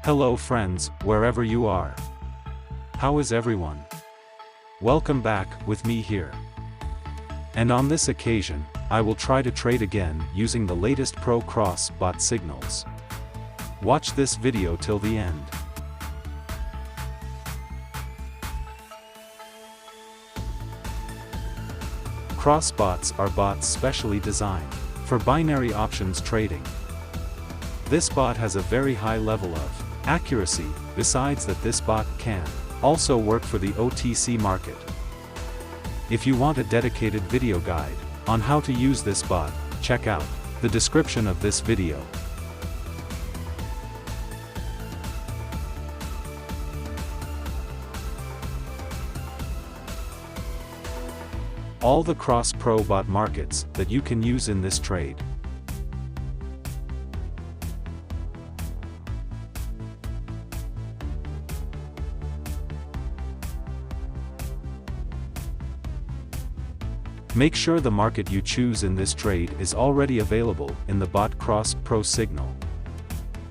Hello friends, wherever you are. How is everyone? Welcome back with me here. And on this occasion, I will try to trade again using the latest Pro Cross bot signals. Watch this video till the end. Cross bots are bots specially designed for binary options trading. This bot has a very high level of accuracy, besides that this bot can also work for the OTC market. If you want a dedicated video guide on how to use this bot, check out the description of this video. All the cross pro bot markets that you can use in this trade. Make sure the market you choose in this trade is already available in the bot cross pro signal.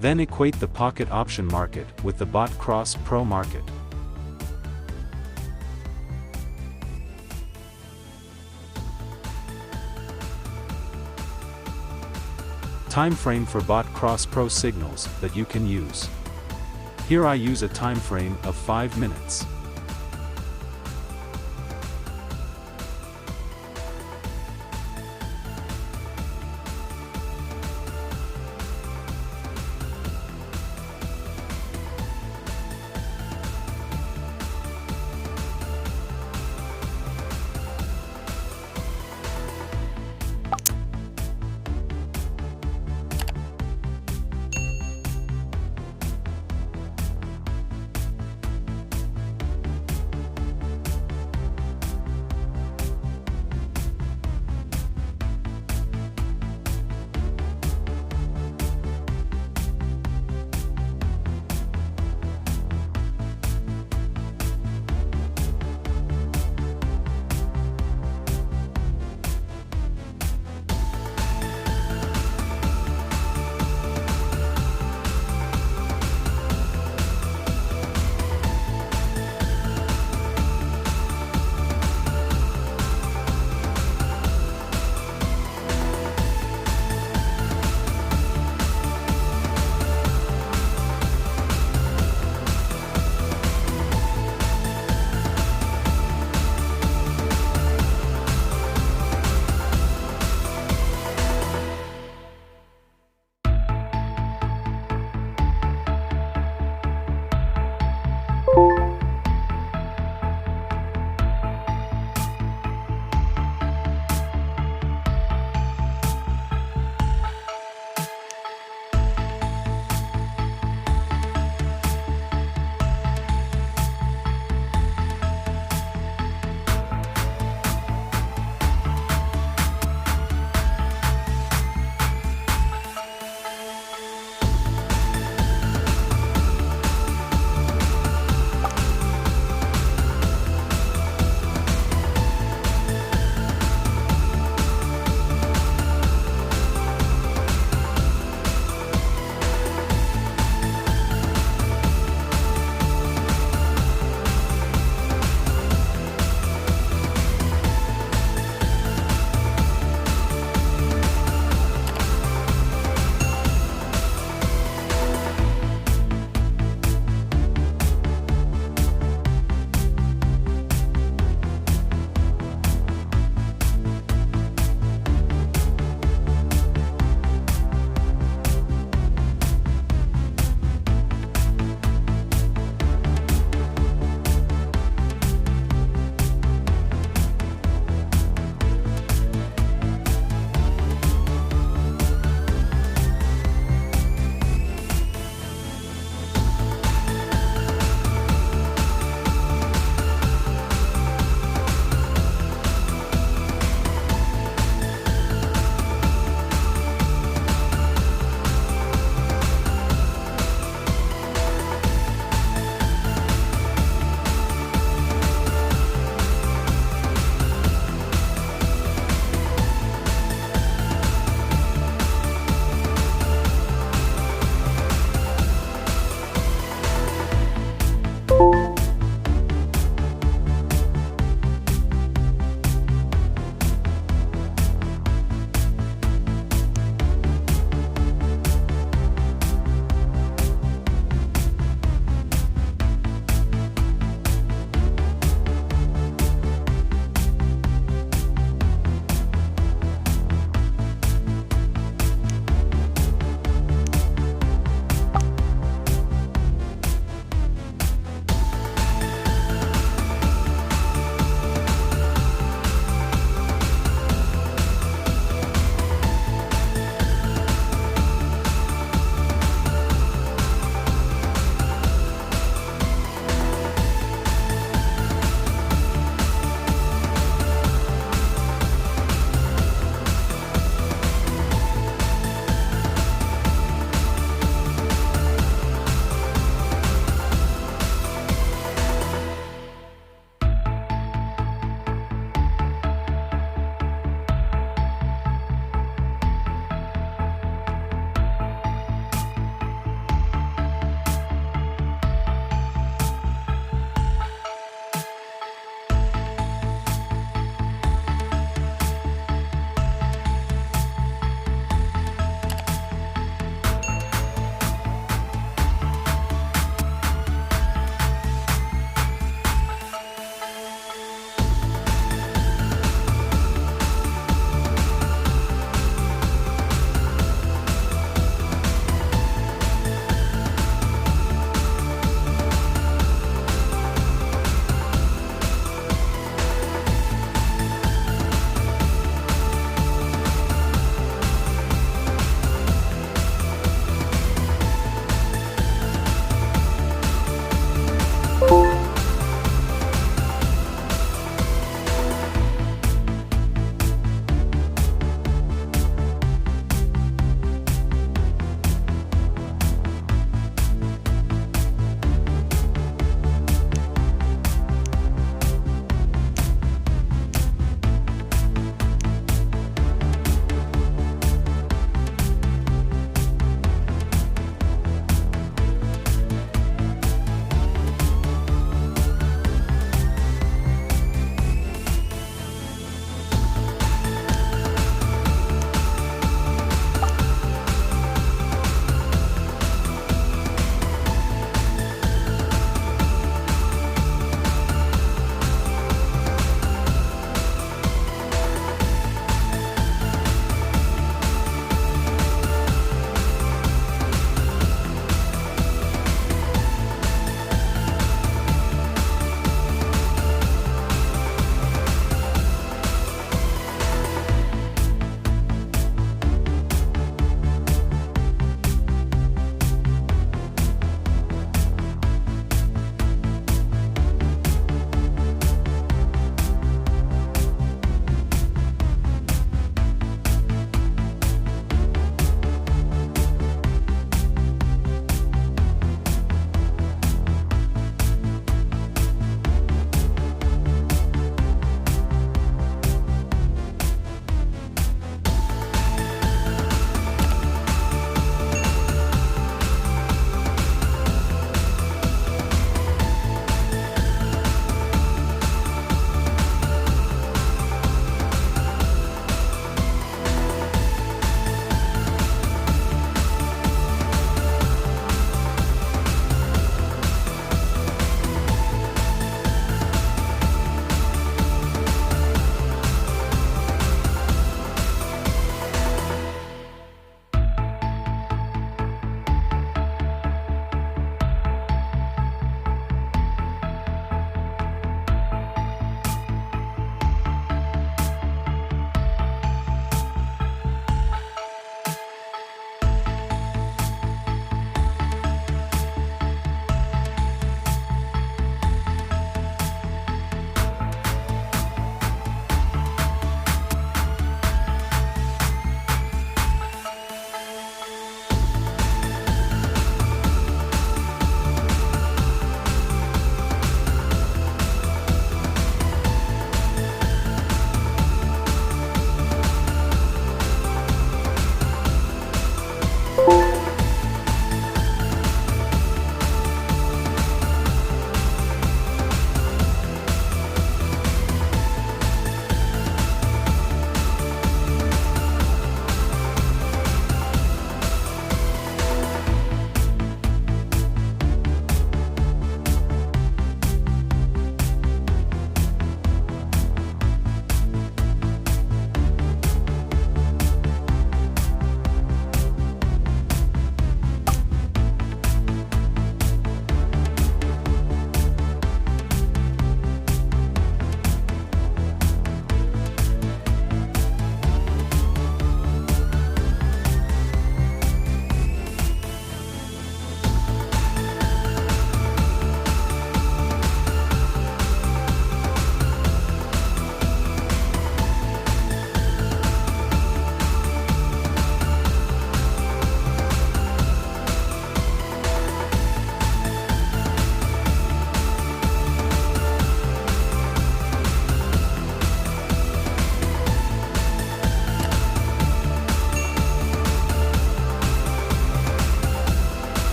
Then equate the pocket option market with the bot cross pro market. Time frame for bot cross pro signals that you can use. Here I use a time frame of 5 minutes.